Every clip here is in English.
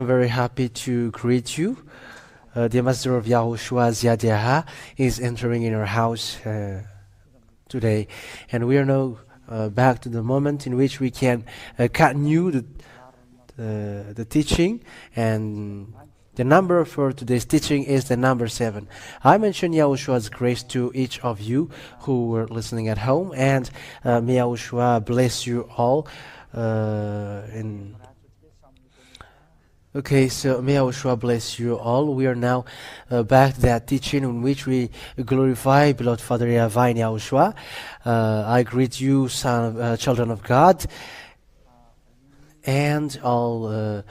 Very happy to greet you. The ambassador of YAHOSHUAH, YAHOSHUAH, is entering in our house today. And we are now back to the moment in which we can continue the teaching. And the number for today's teaching is the number 7. I mentioned YAHOSHUAH's grace to each of you who were listening at home. And may YAHOSHUAH bless you all. Okay, so may YAHOSHUAH bless you all. We are now back to that teaching in which we glorify beloved Father Yahweh in YAHOSHUAH. I greet you, children of God, and all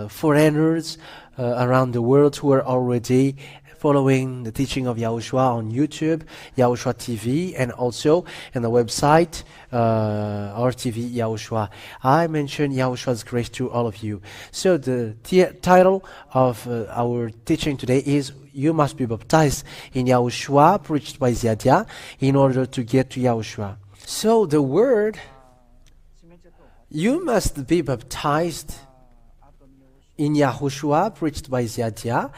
foreigners around the world who are already following the teaching of YAHOSHUAH on YouTube, YAHOSHUAH TV, and also in the website, our TV YAHOSHUAH. I mentioned YAHOSHUAH's grace to all of you. So the title of our teaching today is You Must Be Baptized in YAHOSHUAH, preached by Ziadia, in order to get to YAHOSHUAH. So the word, you must be baptized in YAHOSHUAH, preached by Ziadia,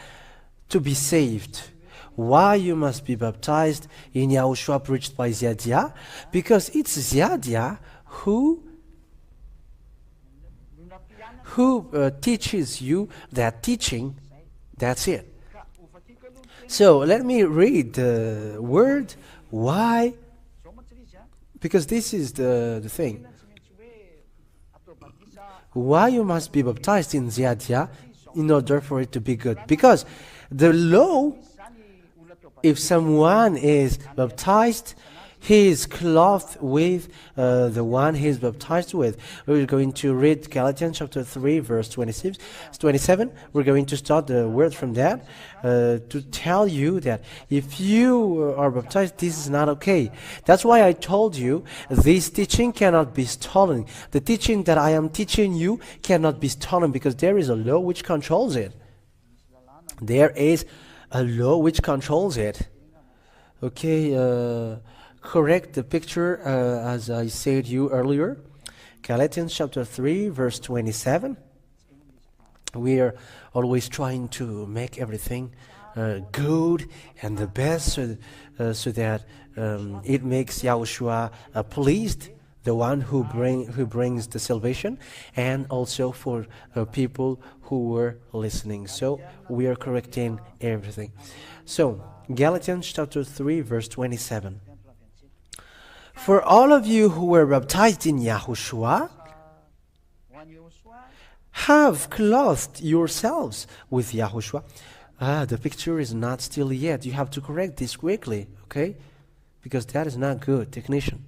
to be saved. Why you must be baptized in YAHOSHUAH, preached by Ziadia? Because it's Ziadia who teaches you that teaching. That's it. So let me read the word why, because this is the thing. Why you must be baptized in Ziadia in order for it to be good. Because the law, if someone is baptized, he is clothed with the one he is baptized with. We're going to read Galatians chapter 3, verse 27. We're going to start the word from that to tell you that if you are baptized, this is not okay. That's why I told you this teaching cannot be stolen. The teaching that I am teaching you cannot be stolen because there is a law which controls it. There is a law which controls it. Okay, correct the picture as I said you earlier. Galatians chapter 3, verse 27. We are always trying to make everything good and the best so that it makes YAHOSHUAH pleased, the one who brings the salvation, and also for people who were listening. So we are correcting everything. So Galatians chapter 3, verse 27. For all of you who were baptized in YAHOSHUAH have clothed yourselves with YAHOSHUAH. The picture is not still yet. You have to correct this quickly, okay? Because that is not good, technician.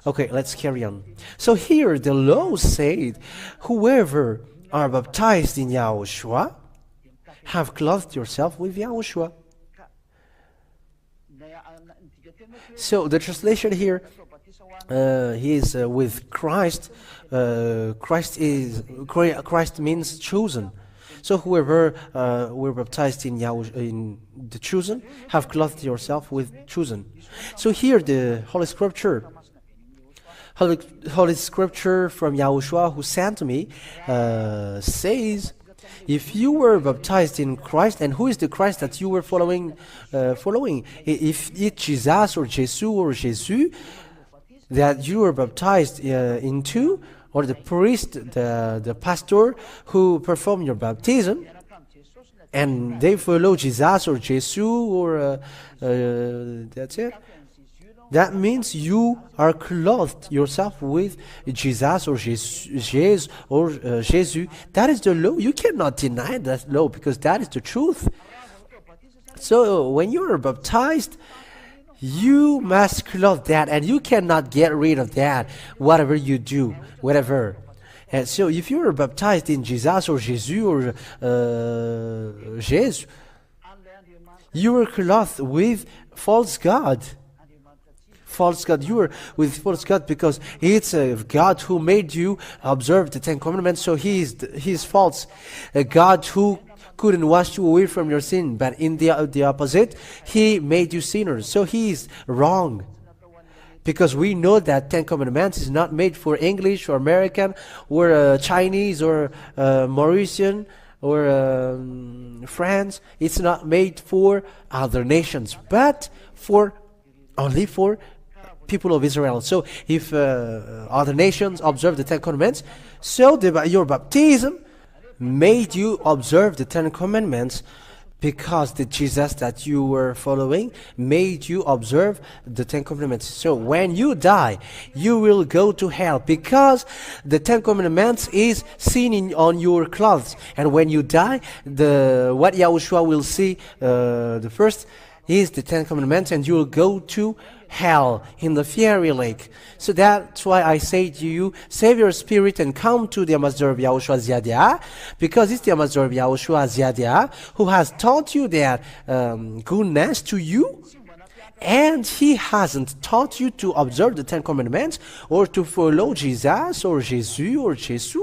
Okay, let's carry on. So here the law said, whoever are baptized in YAHOSHUAH have clothed yourself with YAHOSHUAH. So the translation here is with Christ. Christ means chosen. So whoever were baptized in the chosen have clothed yourself with chosen. So here the Holy Scripture from YAHOSHUAH who sent me says, if you were baptized in Christ, and who is the Christ that you were following? If it's Jesus or Jesus that you were baptized into, or the priest, the pastor who performed your baptism, and they follow Jesus or Jesus or that's it. That means you are clothed yourself with Jesus or Jesus or Jesus. That is the law. You cannot deny that law because that is the truth. So when you are baptized, you must clothe that, and you cannot get rid of that, whatever you do, whatever. And so if you are baptized in Jesus or Jesus or Jesus, you are clothed with false God. False God. You are with false God because it's a God who made you observe the 10 Commandments, so he is false. A God who couldn't wash you away from your sin, but in the opposite, he made you sinners, so he is wrong. Because we know that Ten Commandments is not made for English or American or Chinese or Mauritian or France. It's not made for other nations, but for only for people of Israel. So if other nations observe the Ten Commandments, so your baptism made you observe the Ten Commandments, because the Jesus that you were following made you observe the Ten Commandments. So when you die, you will go to hell, because the Ten Commandments is seen on your clothes. And when you die, what Yahushua will see the first is the Ten Commandments, and you will go to hell in the fiery lake. So that's why I say to you, save your spirit and come to the Ambassador of Yahushua Ziadia, because it's the Ambassador of Yahushua Ziadia who has taught you that goodness to you, and he hasn't taught you to observe the Ten Commandments or to follow Jesus or Jesus,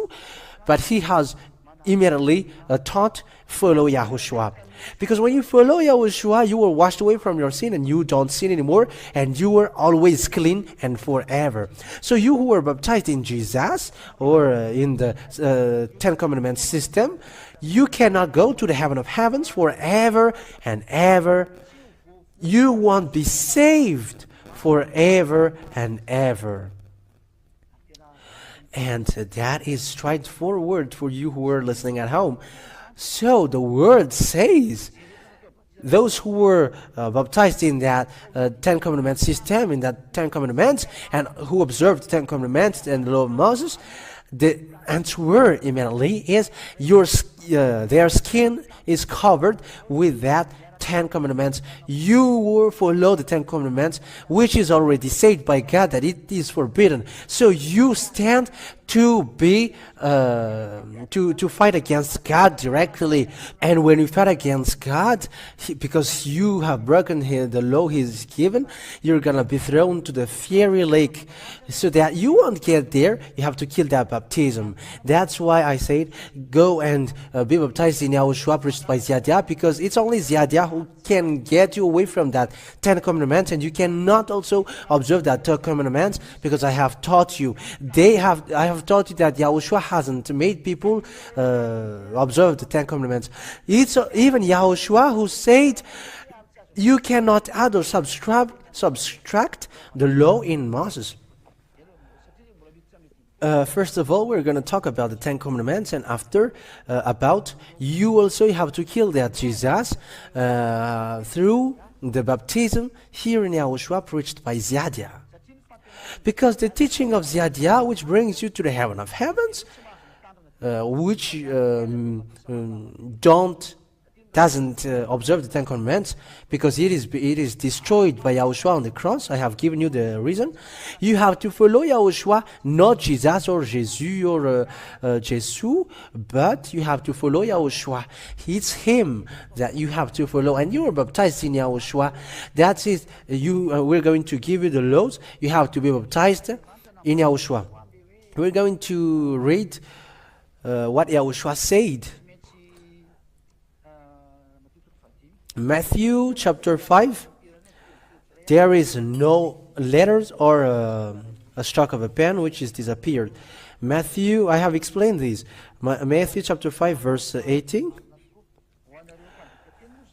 but he has immediately taught follow Yahushua. Because when you follow Yahushua, you were washed away from your sin and you don't sin anymore, and you were always clean and forever. So you who were baptized in Jesus or in the Ten Commandments system, you cannot go to the heaven of heavens forever and ever. You won't be saved forever and ever. And that is straightforward for you who are listening at home. So the word says, those who were baptized in that Ten Commandments system, in that Ten Commandments, and who observed the Ten Commandments and the law of Moses, the answer immediately is their skin is covered with that Ten Commandments. You will follow the Ten Commandments, which is already said by God that it is forbidden. So you stand to be to fight against God directly. And when you fight against God, because you have broken the law He's given, you're gonna be thrown to the fiery lake. So that you won't get there, you have to kill that baptism. That's why I said, go and be baptized in Yahushua preached by Ziadia, because it's only Ziadia who can get you away from that Ten Commandments, and you cannot also observe that Ten Commandments, because I have taught you. I have taught you that Yahushua hasn't made people observe the Ten Commandments. It's even Yahushua who said you cannot add or subtract the law in Moses. First of all, we're going to talk about the Ten Commandments, and after about you also have to kill that Jesus through the baptism here in Yahushua preached by Ziadia. Because the teaching of Ziadia, which brings you to the heaven of heavens, which doesn't observe the Ten Commandments, because it is destroyed by Yahushua on the cross. I have given you the reason. You have to follow Yahushua, not Jesus or Jesus or Jesus, but you have to follow Yahushua. It's Him that you have to follow, and you are baptized in Yahushua. That's it. We're going to give you the laws. You have to be baptized in Yahushua. We're going to read what Yahushua said. Matthew chapter 5, there is no letters or a stroke of a pen which is disappeared. Matthew, I have explained this. Matthew chapter 5 verse 18.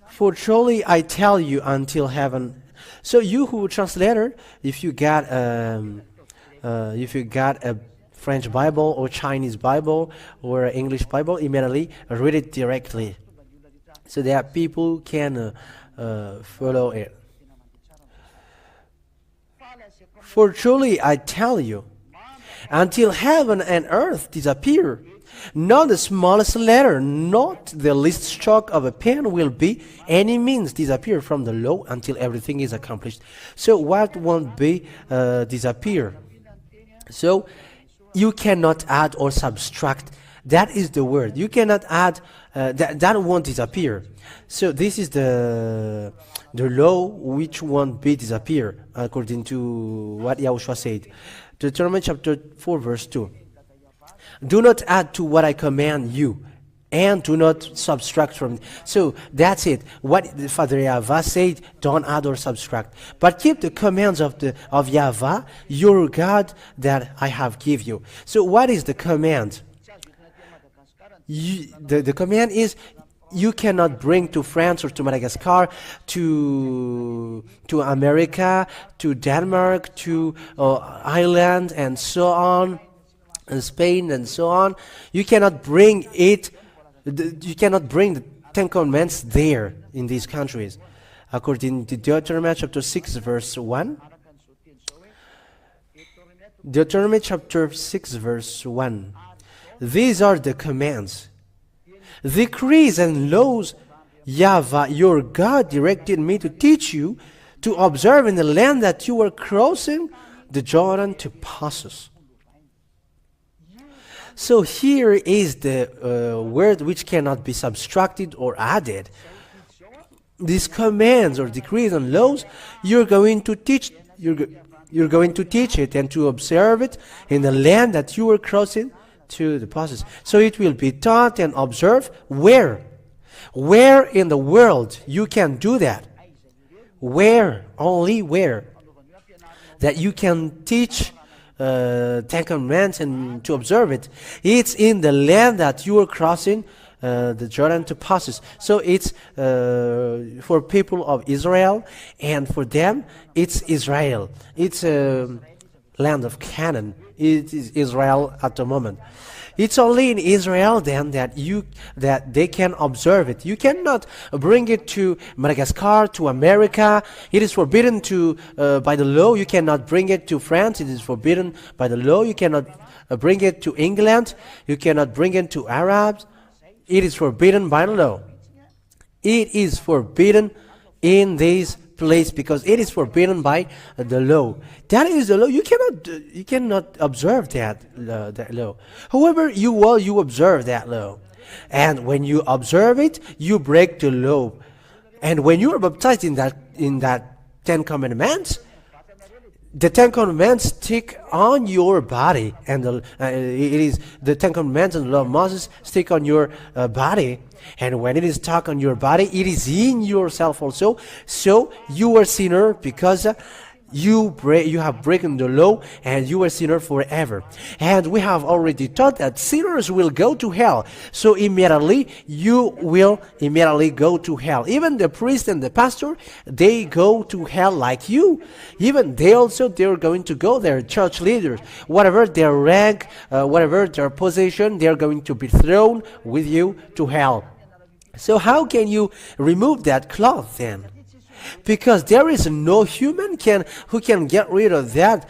For truly I tell you until heaven. So you who translator, if you got a French Bible or Chinese Bible or English Bible, immediately read it directly, so that people can follow it. For truly I tell you, until heaven and earth disappear, not the smallest letter, not the least stroke of a pen will be any means disappear from the law until everything is accomplished. So what won't be disappear? So you cannot add or subtract. That is the word. You cannot add, that won't disappear. So this is the law which won't be disappear, according to what Yahushua said. Deuteronomy chapter 4 verse 2. Do not add to what I command you. and do not subtract from it. So that's it. What the Father Yahweh said, don't add or subtract, but keep the commands of Yahweh, your God, that I have give you. So what is the command? The command is, you cannot bring to France or to Madagascar, to America, to Denmark, to Ireland, and so on, and Spain, and so on. You cannot bring it. You cannot bring the Ten Commandments there in these countries. According to Deuteronomy chapter 6, verse 1. Deuteronomy chapter 6, verse 1. These are the commands, decrees, and laws Yahweh your God directed me to teach you to observe in the land that you are crossing the Jordan to possess. So here is the word which cannot be subtracted or added. These commands or decrees and laws, you're going to teach. You're going to teach it and to observe it in the land that you are crossing to the possess. So it will be taught and observed where? Where in the world you can do that? Where? Only where? That you can teach Ten Commandments and to observe it. It's in the land that you are crossing the Jordan to possess. So it's for people of Israel, and for them it's Israel. It's land of Canaan. It is Israel at the moment. It's only in Israel then that they can observe it. You cannot bring it to Madagascar, to America. It is forbidden to by the law. You cannot bring it to France. It is forbidden by the law. You cannot bring it to England. You cannot bring it to Arabs. It is forbidden by the law. It is forbidden in this place because it is forbidden by the law. That is the law. You cannot observe that law. However, you observe that law, and when you observe it, you break the law. And when you are baptized in that Ten Commandments, the Ten Commandments stick on your body, and it is the Ten Commandments and the law of Moses stick on your body. And when it is stuck on your body, it is in yourself also. So you are sinner because you have broken the law, and you are sinner forever. And we have already taught that sinners will go to hell. So immediately you will immediately go to hell. Even the priest and the pastor, they go to hell like you. Even they're going to go there. Church leaders, whatever their rank, whatever their position, they're going to be thrown with you to hell. So how can you remove that cloth then? Because there is no human who can get rid of that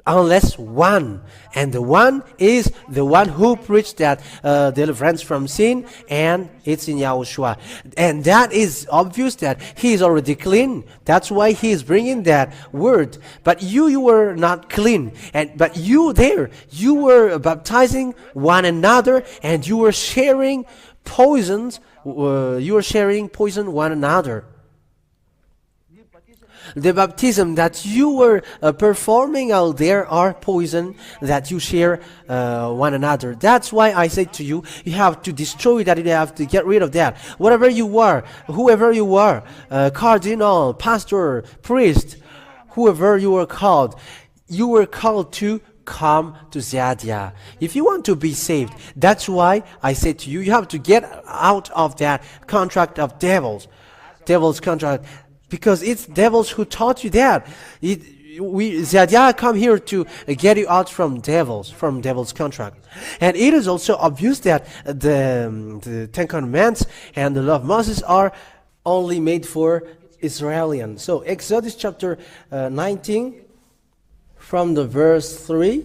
unless one. And the one is the one who preached that deliverance from sin, and it's in YAHOSHUAH. And that is obvious that he is already clean. That's why he is bringing that word. But you were not clean. But you were baptizing one another, and you were sharing poisons. You were sharing poison one another. The baptism that you were performing out there are poison that you share one another. That's why I say to you, you have to destroy that. You have to get rid of that. Whatever you are, whoever you are, cardinal, pastor, priest, whoever you were called to come to Ziadia. If you want to be saved, that's why I say to you, you have to get out of that contract of devil's contract. Because it's devils who taught you that. Ziadia come here to get you out from devil's contract. And it is also obvious that the Ten Commandments and the law of Moses are only made for Israelians. So Exodus chapter 19, from the verse 3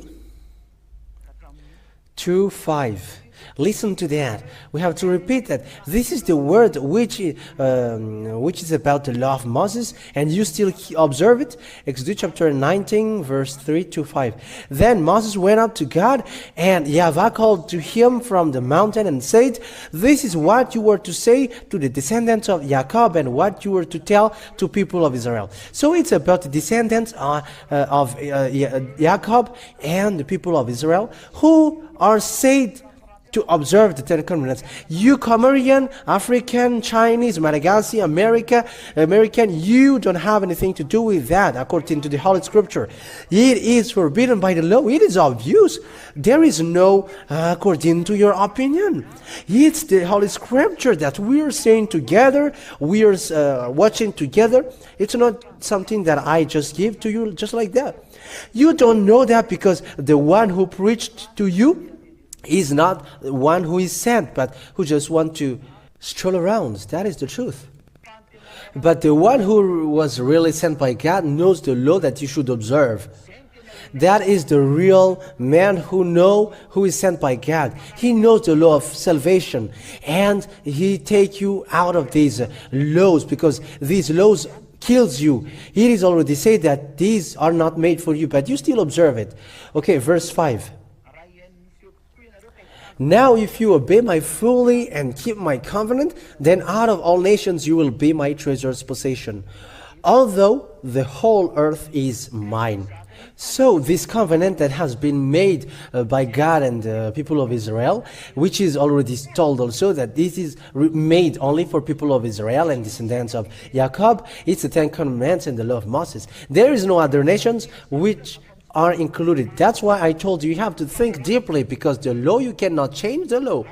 to 5. Listen to that. We have to repeat that. This is the word which is about the law of Moses, and you still observe it. Exodus chapter 19, verse 3 to 5. Then Moses went up to God, and Yahweh called to him from the mountain and said, "This is what you were to say to the descendants of Jacob, and what you were to tell to people of Israel." So it's about the descendants of Jacob and the people of Israel who are said to observe the Ten Commandments. You Comorian, African, Chinese, Malagasy, American, you don't have anything to do with that according to the Holy Scripture. It is forbidden by the law. It is obvious. There is no according to your opinion. It's the Holy Scripture that we are saying together. We are watching together. It's not something that I just give to you just like that. You don't know that because the one who preached to you is not the one who is sent, but who just want to stroll around. That is the truth. But the one who was really sent by God knows the law that you should observe. That is the real man who knows who is sent by God. He knows the law of salvation, and he take you out of these laws, because these laws kills you. It is already said that these are not made for you, but you still observe it. Okay, verse 5. Now if you obey my fully and keep my covenant, then out of all nations you will be my treasure's possession, although the whole earth is mine. So this covenant that has been made by God and the people of Israel, which is already told also that this is made only for people of Israel and descendants of Jacob. It's the Ten Commandments and the law of Moses. There is no other nations which are included. That's why I told you have to think deeply, because the law, you cannot change the law.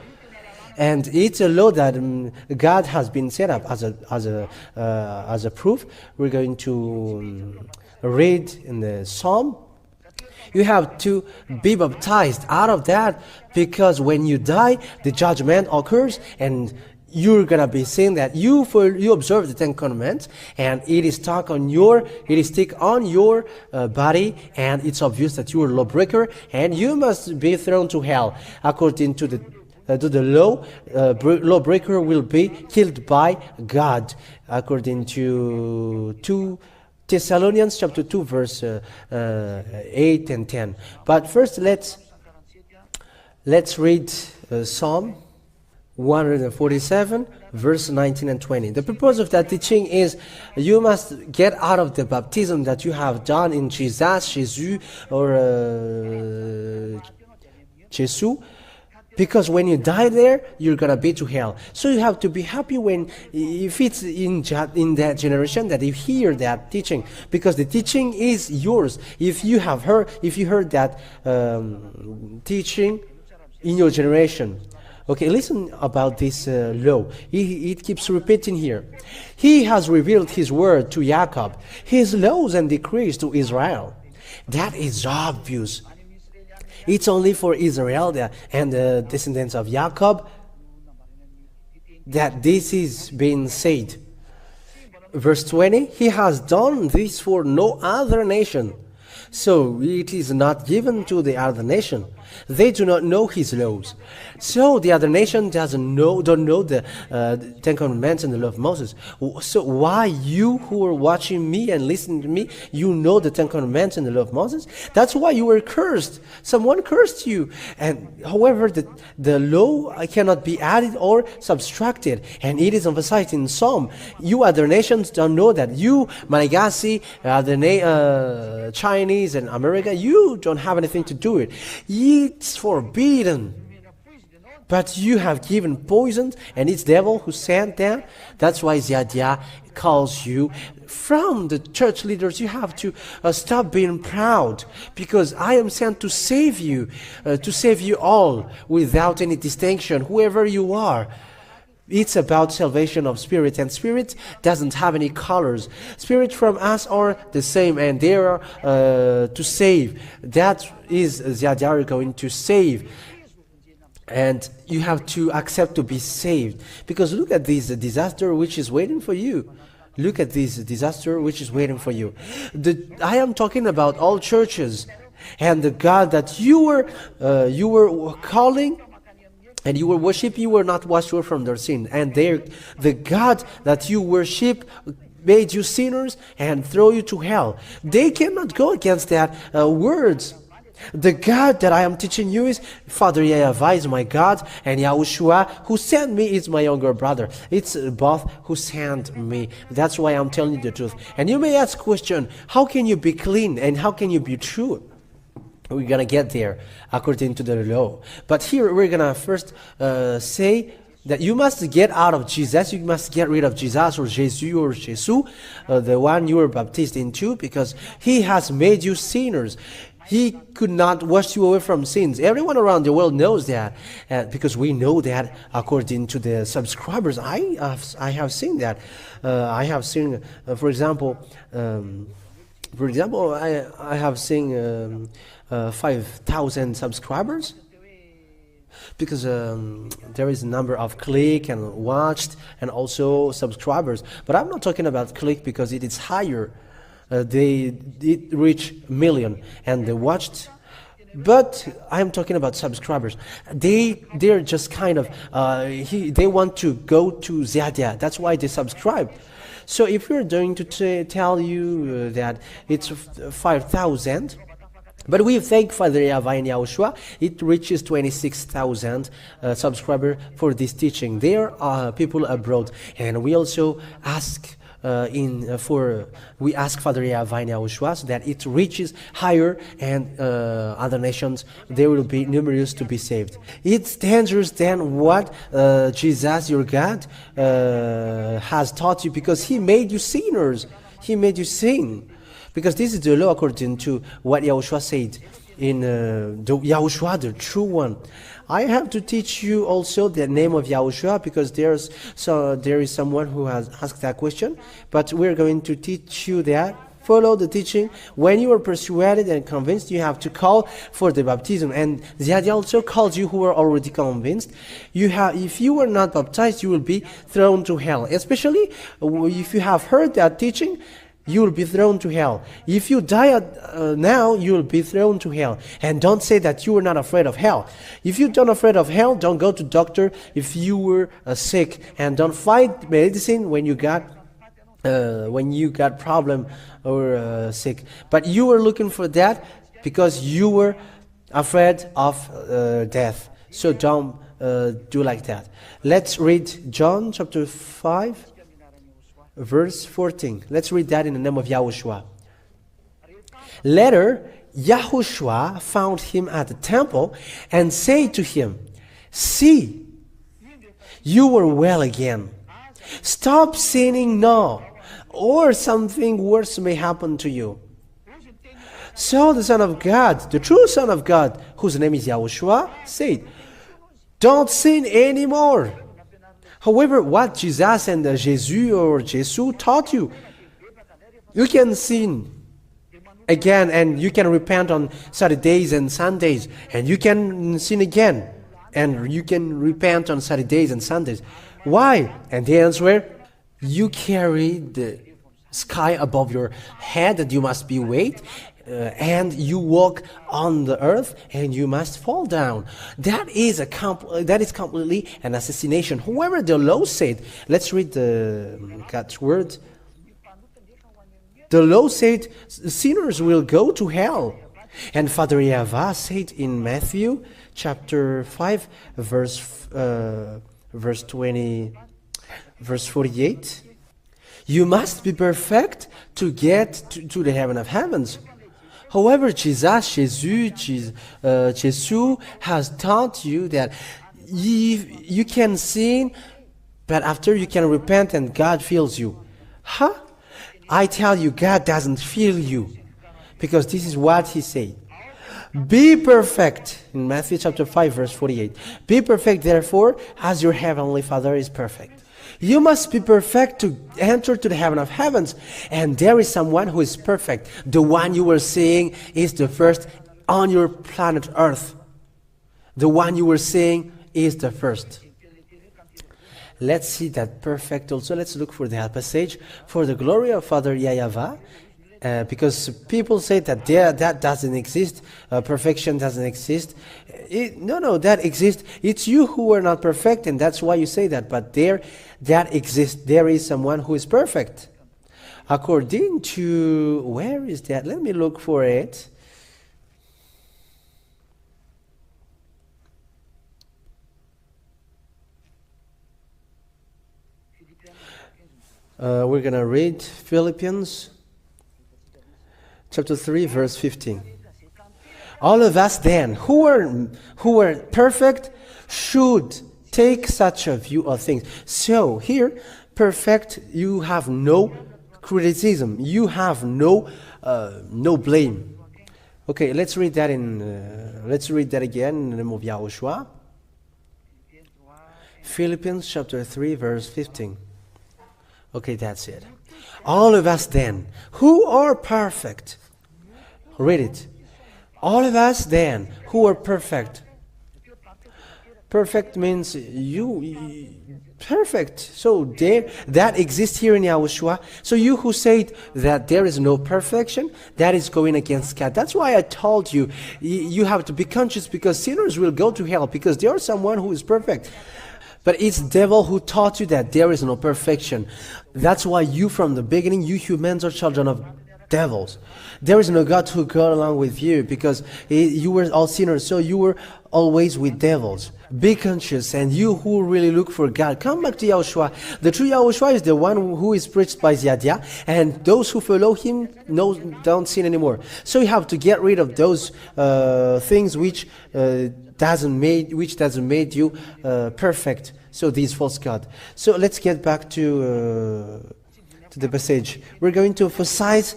And it's a law that God has been set up as a proof. We're going to read in the Psalm. You have to be baptized out of that, because when you die, the judgment occurs, and you're gonna be saying that you observe the Ten Commandments, and it is stuck on your body, and it's obvious that you are a lawbreaker, and you must be thrown to hell. According to the law, lawbreaker will be killed by God, according to 2 Thessalonians chapter 2 verse 8 and 10. But first let's read Psalm 147 verse 19 and 20. The purpose of that teaching is you must get out of the baptism that you have done in Jesus or Jesus, because when you die there, you're gonna be to hell. So you have to be happy if it's in that generation that you hear that teaching, because the teaching is yours. If you heard that teaching in your generation. Okay, listen about this law. It keeps repeating here. He has revealed his word to Jacob, his laws and decrees to Israel. That is obvious. It's only for Israel and the descendants of Jacob that this is being said. Verse 20, he has done this for no other nation. So it is not given to the other nation. They do not know his laws. So the other nation don't know the Ten Commandments and the law of Moses. So why you who are watching me and listening to me, you know the Ten Commandments and the law of Moses? That's why you were cursed. Someone cursed you. And however, the law cannot be added or subtracted. And it is emphasized in Psalm. You other nations don't know that. You, Malagasy, Chinese and America, you don't have anything to do with it. It's forbidden. But you have given poisons, and it's devil who sent them. That's why Ziadia calls you. From the church leaders, you have to stop being proud, because I am sent to save you all without any distinction, whoever you are. It's about salvation of spirit, and spirit doesn't have any colors. Spirit from us are the same, and they are to save. That is Ziadia going to save. And you have to accept to be saved. Because look at this disaster which is waiting for you. Look at this disaster which is waiting for you. I am talking about all churches. And the God that you were calling and you were worshiping, you were not washed from their sin. And the God that you worship made you sinners and throw you to hell. They cannot go against that words. The God that I am teaching you is Father Yahavah is my God, and YAHOSHUAH who sent me is my younger brother. It's both who sent me. That's why I'm telling you the truth. And you may ask question, how can you be clean and how can you be true? We're gonna get there according to the law. But here we're gonna first say that you must get out of Jesus, you must get rid of Jesus or Jesus, the one you were baptized into, because he has made you sinners. He could not wash you away from sins. Everyone around the world knows that, because we know that according to the subscribers. I have seen that. I have seen, for example, I have seen 5,000 subscribers, because there is a number of click and watched and also subscribers. But I'm not talking about click because it is higher. It reach million and they watched. But I'm talking about subscribers. They're just kind of they want to go to Ziadia. That's why they subscribe. So if we're going to tell you that it's 5,000. But we thank Father YAHOSHUAH and YAHOSHUAH, it reaches 26,000 subscribers for this teaching. There are people abroad, and we also ask we ask Father YAHOSHUAH and YAHOSHUAH so that it reaches higher, and other nations there will be numerous to be saved. It's dangerous than what Jesus, your God, has taught you, because He made you sinners. He made you sin. Because this is the law according to what YAHOSHUAH said in the YAHOSHUAH, the true one. I have to teach you also the name of YAHOSHUAH, because there is someone who has asked that question. But we're going to teach you that. Follow the teaching. When you are persuaded and convinced, you have to call for the baptism. And Ziadia also calls you who are already convinced. If you are not baptized, you will be thrown to hell. Especially if you have heard that teaching, you will be thrown to hell. If you die now, you will be thrown to hell. And don't say that you are not afraid of hell. If you're not afraid of hell, don't go to doctor if you were sick. And don't fight medicine when you got problem or sick. But you were looking for that because you were afraid of death. So don't do like that. Let's read John chapter 5. Verse 14. Let's read that in the name of YAHOSHUAH. Later, YAHOSHUAH found him at the temple and said to him, "See, you were well again. Stop sinning now, or something worse may happen to you." So the Son of God, the true Son of God, whose name is YAHOSHUAH, said, "Don't sin anymore." However, what Jesus and Jesus or Jesus taught you, you can sin again, and you can repent on Saturdays and Sundays, and you can sin again, and you can repent on Saturdays and Sundays. Why? And the answer, you carry the sky above your head, and you must be weight, and you walk on the earth, and you must fall down. That is completely an assassination. However, the law said, let's read God's word. The law said sinners will go to hell. And Father YAHOSHUAH said in Matthew chapter 5, verse 48, you must be perfect to get to the heaven of heavens. However, Jesus has taught you that you can sin, but after you can repent and God feels you. Huh? I tell you, God doesn't feel you, because this is what He said. Be perfect, in Matthew chapter 5, verse 48. Be perfect, therefore, as your heavenly Father is perfect. You must be perfect to enter to the heaven of heavens. And there is someone who is perfect. The one you were seeing is the first on your planet Earth. The one you were seeing is the first. Let's see that perfect also. Let's look for that passage. For the glory of Father YAHOSHUAH. Because people say that that doesn't exist, perfection doesn't exist. No, that exists. It's you who are not perfect, and that's why you say that. But that exists. There is someone who is perfect. According to, where is that? Let me look for it. We're going to read Philippians chapter 3, verse 15. All of us then, who are perfect, should take such a view of things. So here, perfect, you have no criticism, you have no blame. Okay, let's read that again in the name of YAHOSHUAH. Philippians chapter 3, verse 15. Okay, that's it. All of us then, who are perfect. Read it. All of us then, who are perfect. Perfect means perfect. So that exists here in YAHOSHUAH. So you who say that there is no perfection, that is going against God. That's why I told you, you have to be conscious, because sinners will go to hell because there is someone who is perfect. But it's the devil who taught you that there is no perfection. That's why you, from the beginning, you humans are children of devils. There is no God who go along with you, because you were all sinners, so you were always with devils. Be conscious, and you who really look for God, come back to YAHOSHUAH. The true YAHOSHUAH is the one who is preached by Ziadia, and those who follow him don't sin anymore. So you have to get rid of those things which doesn't make you perfect. So these false God. So let's get back to the passage. We're going to emphasize,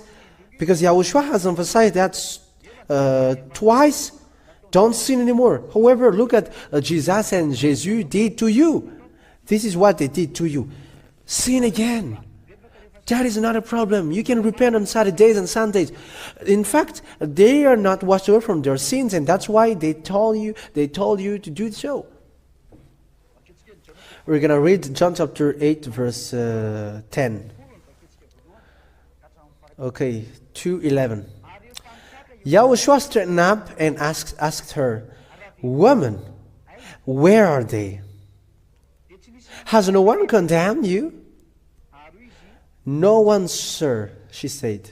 because YAHOSHUAH has emphasized that twice. Don't sin anymore. However, look at Jesus and Jesus did to you. This is what they did to you. Sin again. That is not a problem. You can repent on Saturdays and Sundays. In fact, they are not washed away from their sins, and that's why they told you to do so. We're going to read John chapter 8, verse 10. Okay, 2:11. YAHOSHUAH straightened up and asked her, "Woman, where are they? Has no one condemned you?" "No one, sir," she said.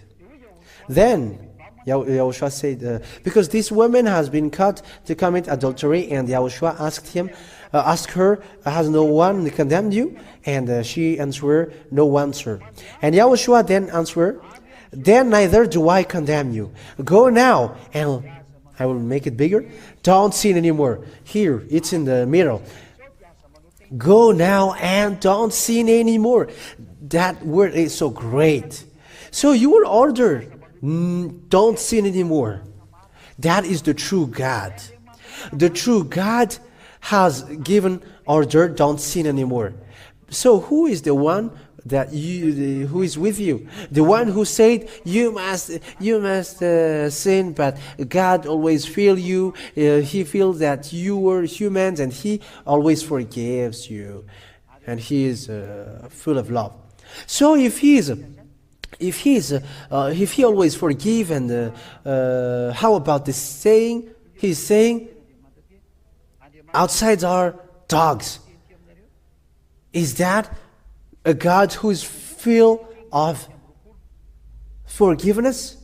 Then YAHOSHUAH said, because this woman has been caught to commit adultery, and YAHOSHUAH asked her, "Has no one condemned you?" And she answered, "No one, sir." And YAHOSHUAH then answered, "Then neither do I condemn you. Go now," and I will make it bigger. "Don't sin anymore." Here, it's in the middle. Go now and don't sin anymore. That word is so great. So you were ordered, don't sin anymore. That is the true God. The true God has given order, don't sin anymore. So who is the one who is with you? The one who said you must sin, but God always feels you. He feels that you were humans, and He always forgives you, and He is full of love. So if He always forgive, and how about this saying? He's saying, outside are dogs. Is that a God who is full of forgiveness?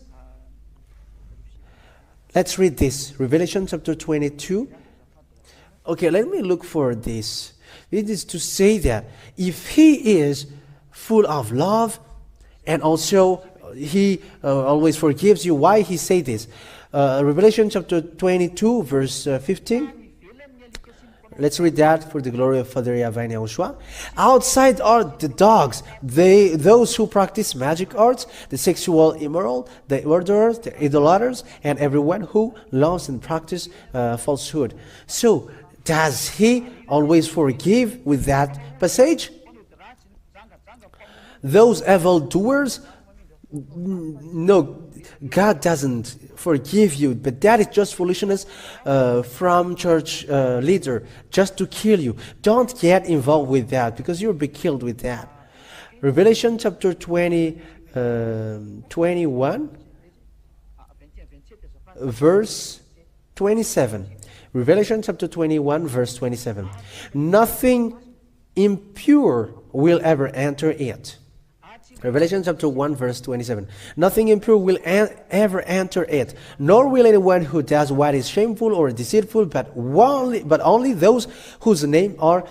Let's read this. Revelation chapter 22. Okay, let me look for this. It is to say that if He is full of love, and also He always forgives you, why He say this? Revelation chapter 22, verse 15. Let's read that for the glory of Father Yahweh and YAHOSHUAH. Outside are the dogs, those who practice magic arts, the sexual immoral, the murderers, the idolaters, and everyone who loves and practices falsehood. So, does He always forgive with that passage? Those evil doers? No, God doesn't forgive you, but that is just foolishness from church leader, just to kill you. Don't get involved with that, because you'll be killed with that. Revelation chapter 21, verse 27. Revelation chapter 21, verse 27. Nothing impure will ever enter it. Revelation chapter 1, verse 27. Nothing impure will ever enter it, nor will anyone who does what is shameful or deceitful, but only those whose names are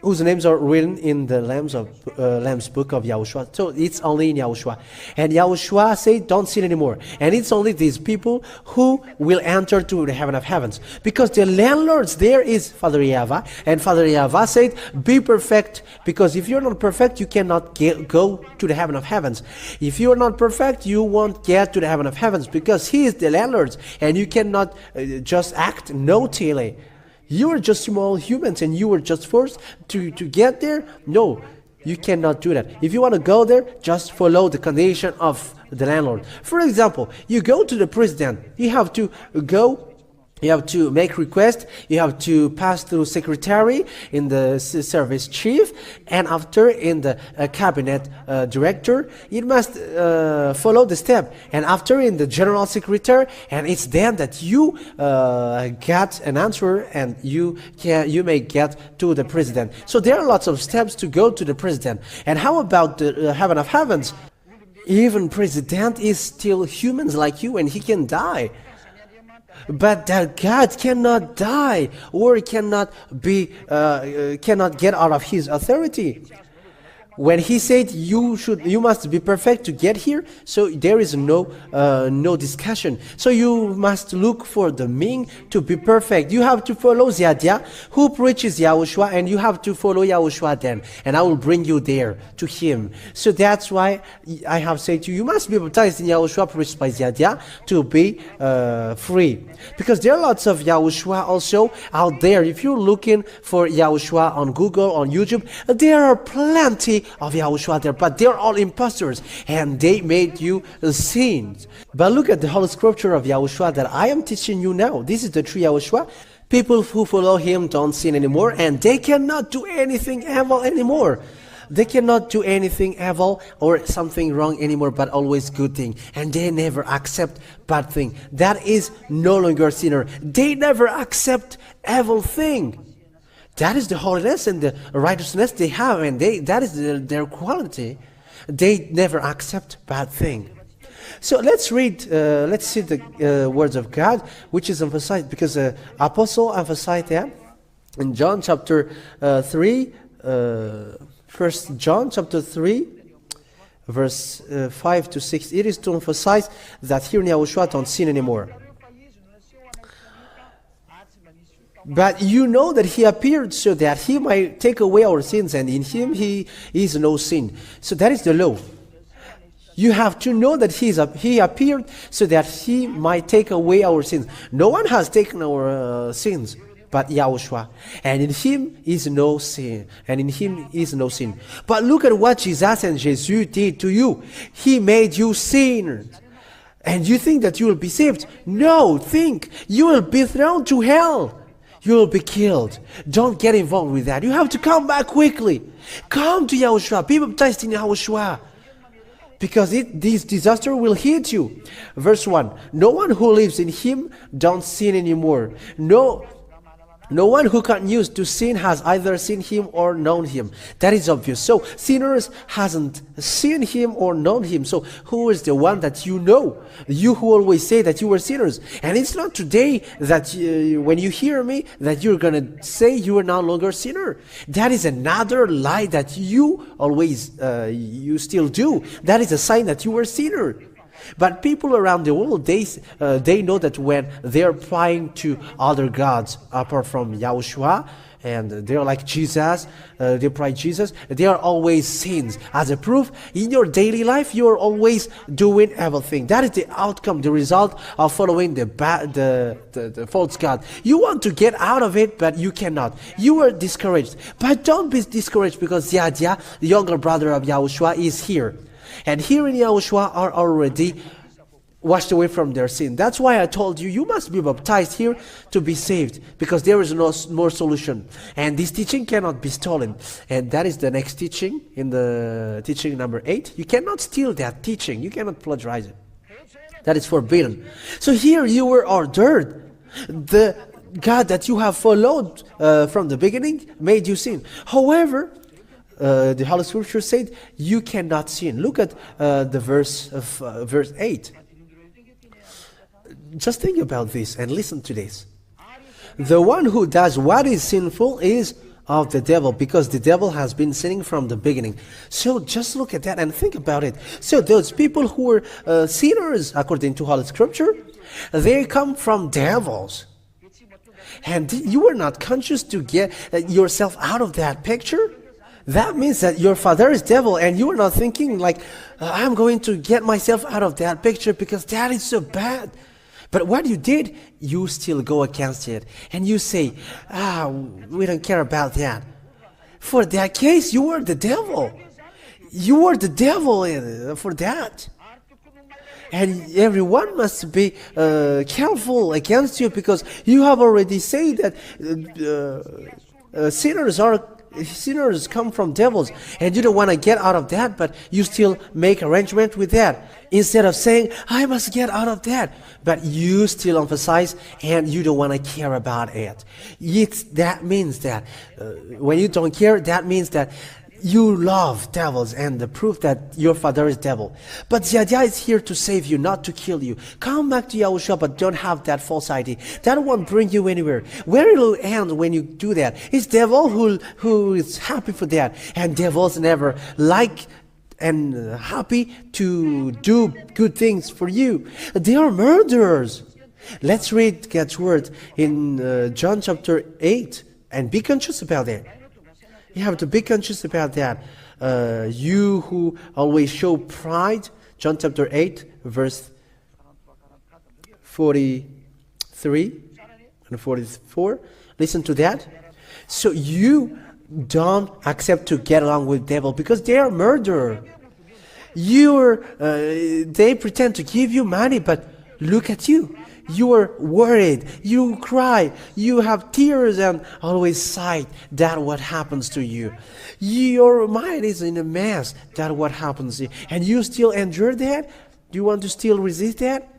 whose names are written in the Lamb's book of Yahushua. So it's only in Yahushua. And Yahushua said, don't sin anymore. And it's only these people who will enter to the heaven of heavens. Because the landlords there is Father Yahweh. And Father Yahweh said, be perfect. Because if you're not perfect, you cannot go to the heaven of heavens. If you're not perfect, you won't get to the heaven of heavens. Because he is the landlord. And you cannot just act naughty. You are just small humans and you were just forced to get there? No, you cannot do that. If you want to go there, just follow the condition of the landlord. For example, you go to the president. You have to go. You have to make request. You have to pass through secretary in the service chief, and after in the cabinet director. You must follow the step, and after in the general secretary, and it's then that you get an answer, and you may get to the president. So there are lots of steps to go to the president. And how about the heaven of heavens? Even president is still humans like you, and he can die. But that God cannot die or cannot get out of his authority. When he said you must be perfect to get here, so there is no discussion. So you must look for the meaning to be perfect. You have to follow Ziadia, who preaches Yahushua, and you have to follow Yahushua then, and I will bring you there to him. So that's why I have said to you, you must be baptized in Yahushua preached by Ziadia to be free. Because there are lots of Yahushua also out there. If you're looking for Yahushua on Google, on YouTube, there are plenty of Yahushua there, but they're all imposters, and they made you sin. But look at the Holy Scripture of Yahushua that I am teaching you now. This is the true Yahushua. People who follow him don't sin anymore, and they cannot do anything evil anymore. They cannot do anything evil or something wrong anymore, but always good thing. And they never accept bad thing. That is no longer sinner. They never accept evil thing. That is the holiness and the righteousness they have, and that is their quality. They never accept bad thing. So let's read, let's see the words of God, which is emphasized, because Apostle emphasized that in John chapter 3, 1 John chapter 3, verse 5 to 6. It is to emphasize that here in Yahushua don't sin anymore. But you know that he appeared so that he might take away our sins, and in him he is no sin. So that is the law. You have to know that he appeared so that he might take away our sins. No one has taken our sins but Yahushua. And in him is no sin. And in him is no sin. But look at what Jesus and Jesus did to you. He made you sinners. And you think that you will be saved? No, think. You will be thrown to hell. You will be killed. Don't get involved with that. You have to come back quickly. Come to Yahushua. Be baptized in Yahushua. Because this disaster will hit you. Verse 1. No one who lives in him don't sin anymore. No one who continues to sin has either seen him or known him. That is obvious. So sinners hasn't seen him or known him. So who is the one that you know? You who always say that you were sinners. And it's not today that when you hear me that you're going to say you are no longer a sinner. That is another lie that you always, you still do. That is a sign that you were a sinner. But people around the world, they know that when they're praying to other gods apart from Yahushua, and they're like Jesus, they pray Jesus, they are always sins. As a proof, in your daily life, you are always doing everything. That is the outcome, the result of following the false god. You want to get out of it, but you cannot. You are discouraged. But don't be discouraged, because Yadia, the younger brother of Yahushua, is here. And here in Yahushua are already washed away from their sin. That's why I told you, you must be baptized here to be saved, because there is no more solution. And this teaching cannot be stolen. And that is the next teaching, in the teaching number 8. You cannot steal that teaching. You cannot plagiarize it. That is forbidden. So here you were ordered. The God that you have followed from the beginning made you sin. However, the Holy Scripture said you cannot sin. Look at the verse 8. Just think about this and listen to this. The one who does what is sinful is of the devil, because the devil has been sinning from the beginning. So just look at that and think about it. So those people who were sinners, according to Holy Scripture, they come from devils. And you were not conscious to get yourself out of that picture. That means that your father is devil, and you are not thinking like, I'm going to get myself out of that picture because that is so bad. But what you did, you still go against it. And you say, we don't care about that. For that case, you were the devil. You were the devil for that. And everyone must be careful against you, because you have already said that sinners come from devils, and you don't want to get out of that, but you still make arrangement with that instead of saying, I must get out of that, but you still emphasize and you don't want to care about it. That means that when you don't care, that means that you love devils, and the proof that your father is devil. But the idea is here to save you, not to kill you. Come back to Yahushua, but don't have that false ID. That won't bring you anywhere. Where it will end when you do that is devil who is happy for that, and devils never like and happy to do good things for you. They are murderers. Let's read God's word in John chapter 8 and be conscious about that. You have to be conscious about that. You who always show pride, John chapter 8, verse 43 and 44. Listen to that. So you don't accept to get along with devil because they are murderer. They pretend to give you money, but look at you. You are worried, you cry, you have tears and always sigh. That's what happens to you. Your mind is in a mess. That's what happens to you. And you still endure that? Do you want to still resist that?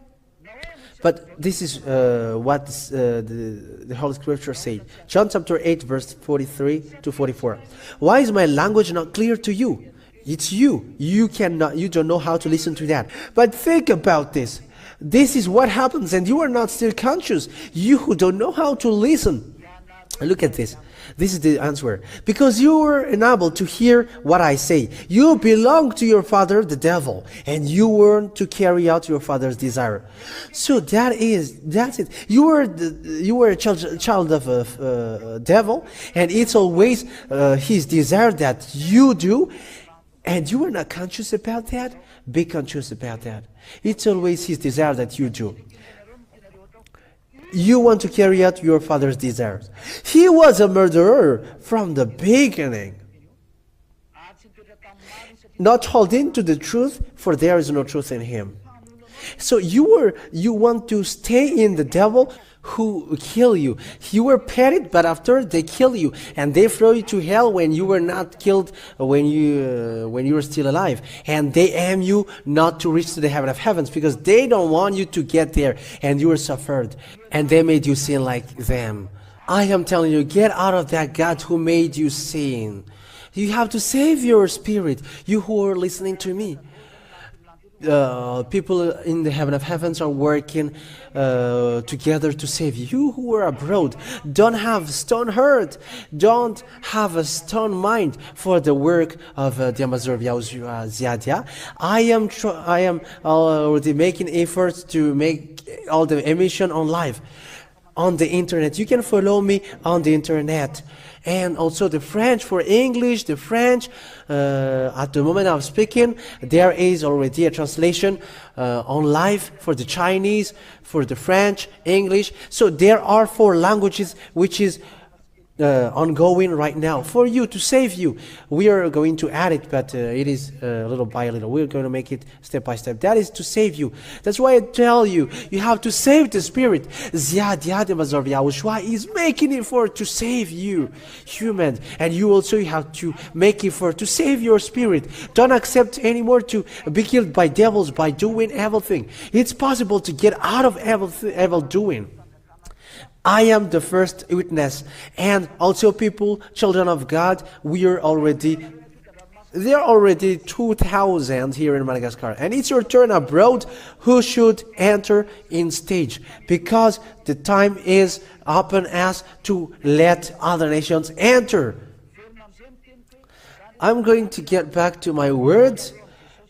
But this is what the Holy Scripture says. John chapter 8, verse 43 to 44. Why is my language not clear to you? It's you. You don't know how to listen to that. But think about this. This is what happens, and you are not still conscious. You who don't know how to listen. Look at this. This is the answer. Because you were unable to hear what I say. You belong to your father, the devil, and you weren't to carry out your father's desire. So that's it. You were a child of a devil, and it's always his desire that you do, and you are not conscious about that. Be conscious about that. It's always his desire that you do. You want to carry out your father's desires. He was a murderer from the beginning, not holding to the truth, for there is no truth in him. So you want to stay in the devil who kill you. You were petted, but after they kill you and they throw you to hell when you were not killed, when you were still alive, and they aim you not to reach to the heaven of heavens because they don't want you to get there, and you were suffered, and they made you sin like them. I am telling you, get out of that God who made you sin. You have to save your spirit. You who are listening to me. People in the heaven of heavens are working together to save you. You who are abroad, don't have stone heart, don't have a stone mind for the work of the Ambassador of YAHOSHUAH. I am already making efforts to make all the emission on live on the internet. You can follow me on the internet. And also the French for English, the French, at the moment I'm speaking, there is already a translation on live for the Chinese, for the French, English. So there are 4 languages which is ongoing right now for you, to save you. We are going to add it, but it is little by little. We're going to make it step by step. That is to save you. That's why I tell you, you have to save the spirit. The Ambassador of YAHOSHUAH is making effort to save you, human. And you also have to make effort to save your spirit. Don't accept anymore to be killed by devils by doing everything. It's possible to get out of evil doing. I am the first witness, and also people, children of God, we are already There are already 2,000 here in Madagascar, and it's your turn abroad. Who should enter in stage? Because the time is upon us to let other nations enter. I'm going to get back to my words.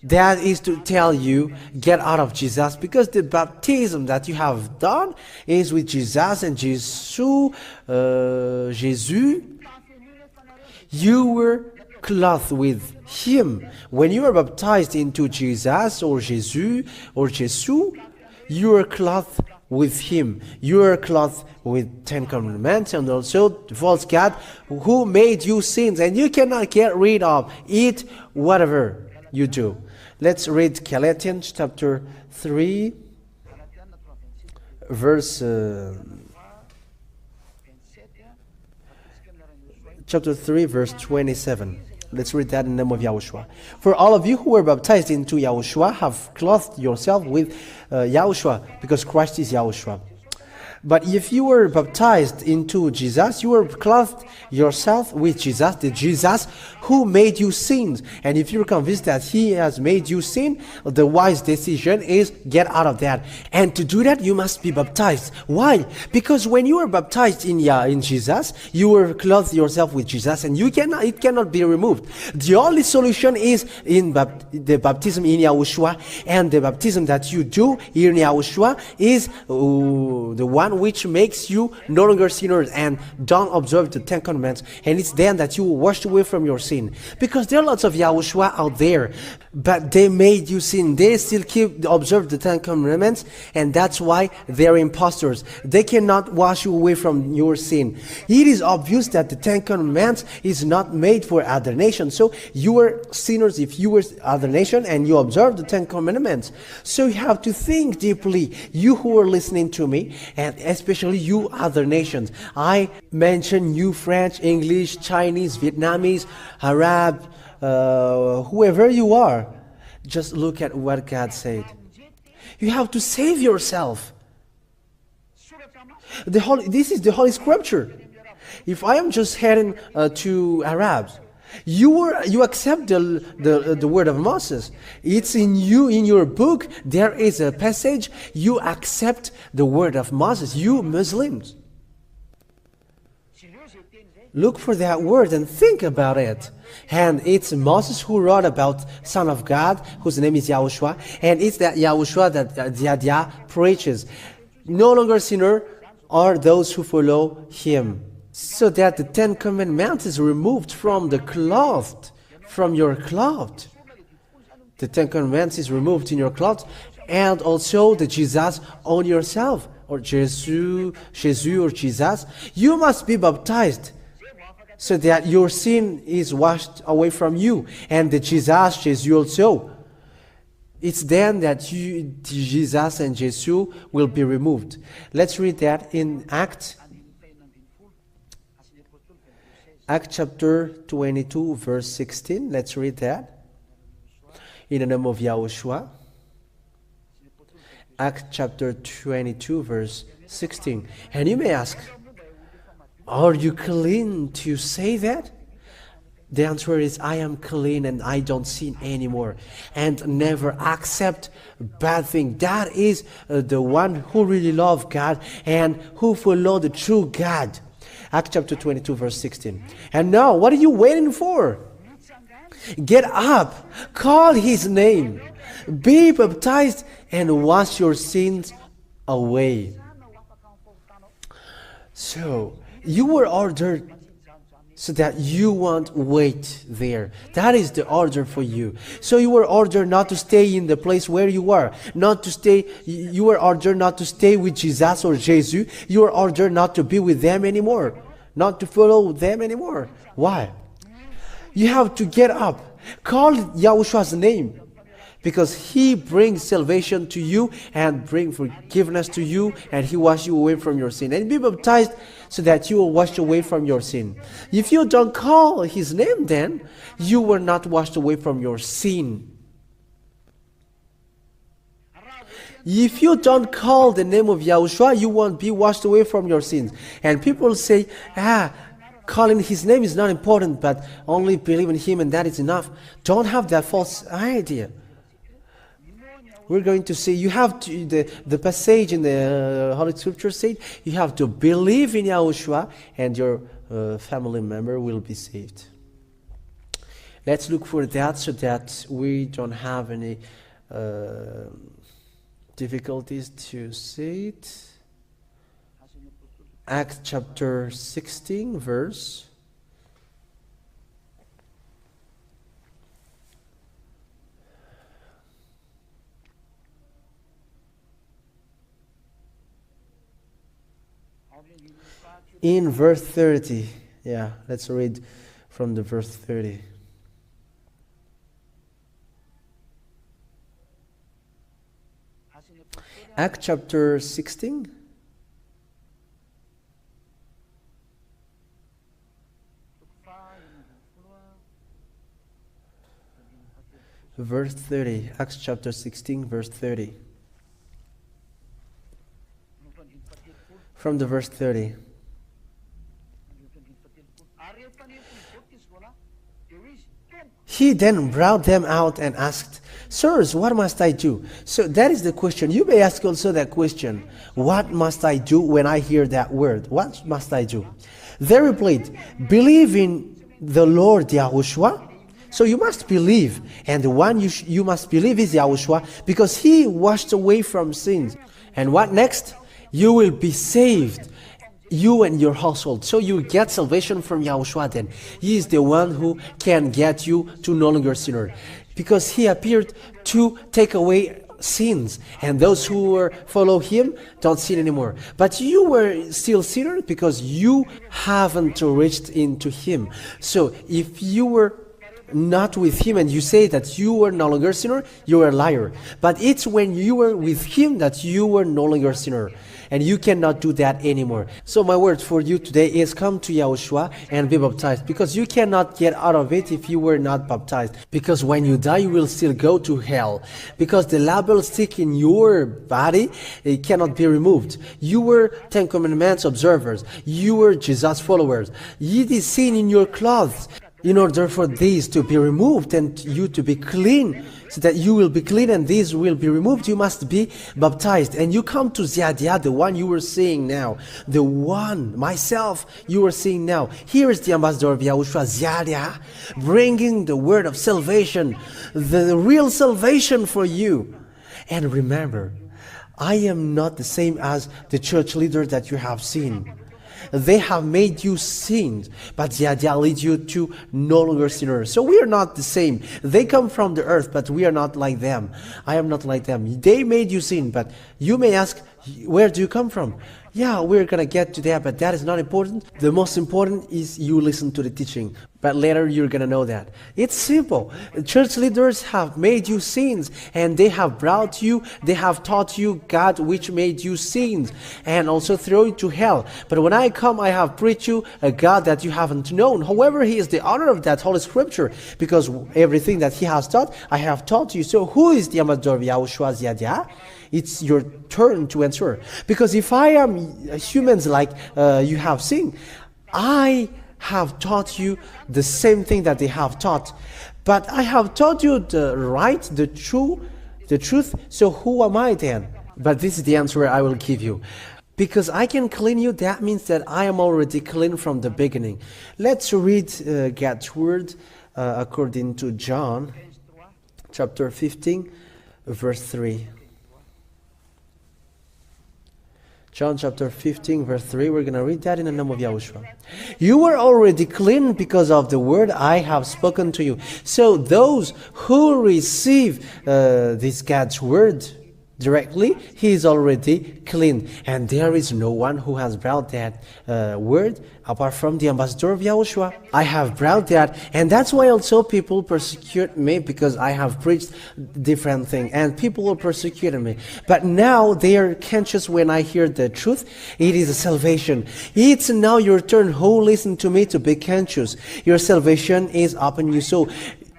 That is to tell you, get out of Jesus, because the baptism that you have done is with Jesus and Jesus. You were clothed with Him. When you are baptized into Jesus or Jesus, you are clothed with Him. You are clothed with Ten Commandments and also the false God who made you sins, and you cannot get rid of it, whatever you do. Let's read Galatians chapter 3, verse chapter 3, verse 27. Let's read that in the name of Yahushua. For all of you who were baptized into Yahushua have clothed yourself with Yahushua, because Christ is Yahushua. But if you were baptized into Jesus, you were clothed yourself with Jesus, the Jesus who made you sin. And if you're convinced that He has made you sin, the wise decision is get out of that. And to do that, you must be baptized. Why? Because when you were baptized in Jesus, you were clothed yourself with Jesus, and it cannot be removed. The only solution is in the baptism in Yahushua, and the baptism that you do here in Yahushua is the one which makes you no longer sinners and don't observe the Ten Commandments, and it's then that you will wash away from your sin. Because there are lots of Yahushua out there, but they made you sin. They still observe the Ten Commandments, and that's why they're imposters. They cannot wash you away from your sin. It is obvious that the Ten Commandments is not made for other nations. So you were sinners if you were other nation and you observe the Ten Commandments. So you have to think deeply, you who are listening to me, and especially you other nations. I mention you French, English, Chinese, Vietnamese, Arab, whoever you are. Just look at what God said. You have to save yourself. This is the Holy Scripture. If I am just heading to Arabs, you accept the word of Moses. It's in you, in your book. There is a passage. You accept the word of Moses. You Muslims, look for that word and think about it. And it's Moses who wrote about Son of God, whose name is Yahushua, and it's that Yahushua that Yahya preaches. No longer sinner are those who follow him. So that the Ten Commandments is removed from the cloth, from your cloth. The Ten Commandments is removed in your cloth, and also the Jesus on yourself, or Jesus or Jesus. You must be baptized so that your sin is washed away from you, and the Jesus also. It's then that Jesus and Jesus will be removed. Let's read that in Acts chapter 22, verse 16. Let's read that in the name of Yahushua. Acts chapter 22, verse 16. And you may ask, are you clean to say that? The answer is, I am clean and I don't sin anymore and never accept bad thing. That is the one who really love God and who follow the true God. Acts chapter 22, verse 16. And now, what are you waiting for? Get up, call His name, be baptized, and wash your sins away. So, you were ordered so that you won't wait there. That is the order for you. So you were ordered not to stay in the place where you are. You were ordered not to stay with Jesus or Jesus. You were ordered not to be with them anymore. Not to follow them anymore. Why? You have to get up. Call Yahushua's name. Because He brings salvation to you and bring forgiveness to you, and He washes you away from your sin. And be baptized so that you will wash away from your sin. If you don't call His name, then you were not washed away from your sin. If you don't call the name of Yahushua, you won't be washed away from your sins. And people say, calling His name is not important, but only believe in Him and that is enough. Don't have that false idea. We're going to see, you have to, the passage in the Holy Scripture said, you have to believe in Yahushua and your family member will be saved. Let's look for that so that we don't have any difficulties to see it. Acts chapter 16, verse. In verse 30. Yeah, let's read from the verse 30. Acts chapter 16. Verse 30. Acts chapter 16, verse 30. From the verse 30. He then brought them out and asked, Sirs, what must I do? So that is the question. You may ask also that question. What must I do when I hear that word? What must I do? They replied, believe in the Lord Yahushua. So you must believe. And the one you must believe is Yahushua because He washed away from sins. And what next? You will be saved. You and your household. So you get salvation from Yahushua then. He is the one who can get you to no longer sinner. Because He appeared to take away sins. And those who follow Him don't sin anymore. But you were still sinner because you haven't reached into Him. So if you were not with Him and you say that you were no longer sinner, you are a liar. But it's when you were with Him that you were no longer sinner. And you cannot do that anymore. So my word for you today is come to Yahushua and be baptized. Because you cannot get out of it if you were not baptized. Because when you die, you will still go to hell. Because the label stick in your body, it cannot be removed. You were Ten Commandments observers. You were Jesus followers. It is seen in your clothes. In order for these to be removed and you to be clean, so that you will be clean and these will be removed, you must be baptized. And you come to Ziadia, the one you were seeing now. The one, myself, you were seeing now. Here is the ambassador of Yahushua, Ziadia, bringing the word of salvation, the real salvation for you. And remember, I am not the same as the church leader that you have seen. They have made you sin, but Ziadia leads you to no longer sinners. So we are not the same. They come from the earth, but we are not like them. I am not like them. They made you sin, but you may ask, where do you come from? Yeah, we're going to get to that, but that is not important. The most important is you listen to the teaching. But later you're going to know that. It's simple. Church leaders have made you sins, and they have brought you, they have taught you God which made you sins, and also throw you to hell. But when I come, I have preached you a God that you haven't known. However, He is the honor of that Holy Scripture, because everything that He has taught, I have taught you. So who is the ambassador of Yahushua Ziadia? It's your turn to answer. Because if I am humans like you have seen, I have taught you the same thing that they have taught. But I have taught you the right, the truth. So who am I then? But this is the answer I will give you. Because I can clean you, that means that I am already clean from the beginning. Let's read God's word according to John chapter 15, verse 3. John chapter 15, verse 3, we're going to read that in the name of Yahushua. You were already clean because of the word I have spoken to you. So those who receive this God's word directly, he is already clean. And there is no one who has brought that word apart from the ambassador of Yahushua. I have brought that, and that's why also people persecute me, because I have preached different things, and people will persecute me. But now they are conscious when I hear the truth. It is a salvation. It's now your turn, who listen to me, to be conscious. Your salvation is upon you. So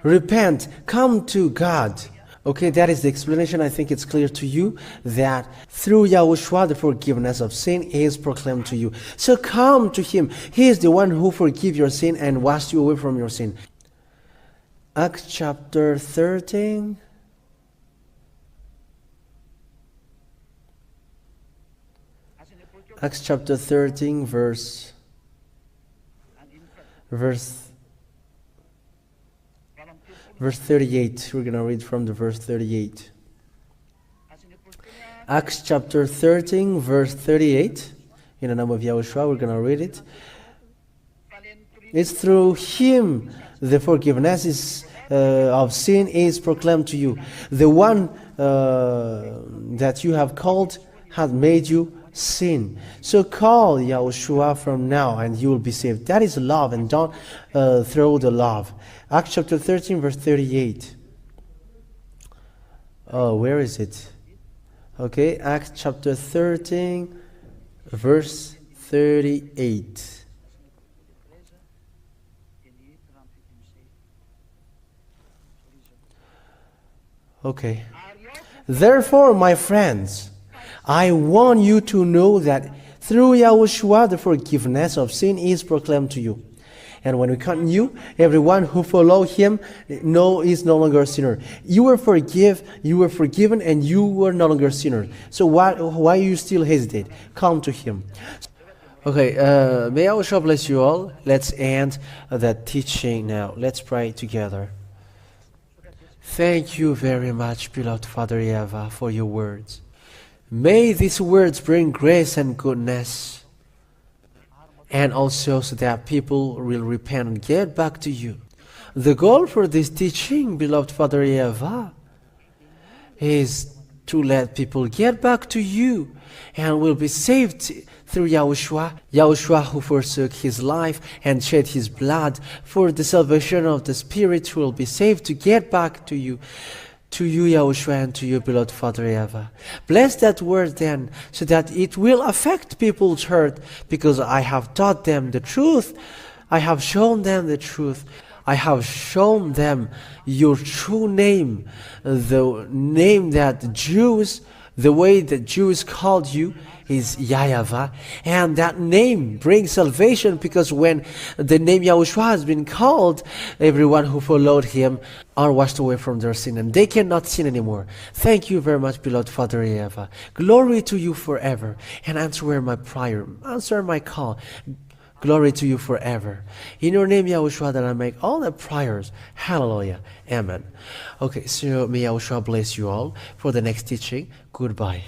repent, come to God. Okay, that is the explanation. I think it's clear to you that through Yahushua the forgiveness of sin is proclaimed to you. So come to Him. He is the one who forgives your sin and washes you away from your sin. Acts chapter 13. Acts chapter 13, verse 38. We're going to read from the verse 38. Acts chapter 13, verse 38. In the name of Yahushua, we're going to read it. It's through Him the forgiveness of sin is proclaimed to you. The one that you have called has made you sin. So call Yahushua from now and you will be saved. That is love, and don't throw the love. Acts chapter 13, verse 38. Oh, where is it? Okay, Acts chapter 13, verse 38. Okay. Therefore, my friends, I want you to know that through Yahushua the forgiveness of sin is proclaimed to you. And when we continue, everyone who follows Him is no longer a sinner. You were forgiven, and you were no longer a sinner. So why you still hesitate? Come to Him. Okay, may Yahushua bless you all. Let's end that teaching now. Let's pray together. Thank you very much, beloved Father Eva, for your words. May these words bring grace and goodness, and also so that people will repent and get back to you. The goal for this teaching, beloved Father Eva, is to let people get back to you and will be saved through Yahushua. Yahushua who forsook His life and shed His blood for the salvation of the spirit will be saved to get back to you. To you, Yahushua, and to you, beloved Father Eva. Bless that word then, so that it will affect people's heart, because I have taught them the truth. I have shown them the truth. I have shown them your true name, the name that the way that Jews called you is Yahweh, and that name brings salvation, because when the name Yahushua has been called, everyone who followed Him are washed away from their sin, and they cannot sin anymore. Thank you very much, beloved Father Eva. Glory to you forever, and answer my prayer, answer my call. Glory to you forever. In your name, Yahushua, that I make all the prayers. Hallelujah. Amen. Okay, so may Yahushua bless you all for the next teaching. Goodbye.